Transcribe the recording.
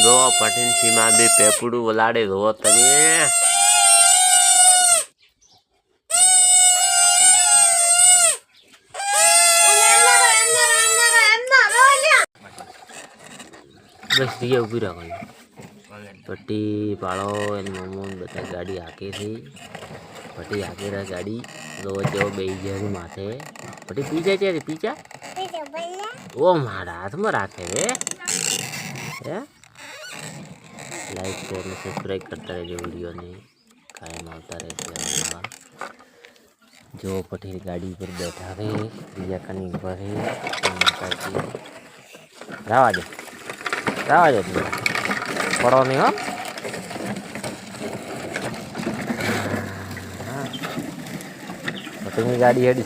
જો પઠીન સીમા બે પેપડું વલાડે જો તમે બસ જગ્યા ઊભી રાખવાની પટ્ટી પાળો એની મમ્મો બધા ગાડી હાકે છે પટ્ટી હાકે રહ્યા ગાડી જો જેવો બે ગયા માથે પટ્ટી પીજા છે પીજા ઓ મારા હાથમાં રાખે હે लाइक शेयर और सब्सक्राइब करता रहे वीडियो ने कायम आता रहे जो पटेल गाड़ी पर बैठा है बीजा कनी पर है रावा दे पड़ो नहीं हो पटेल गाड़ी हेडी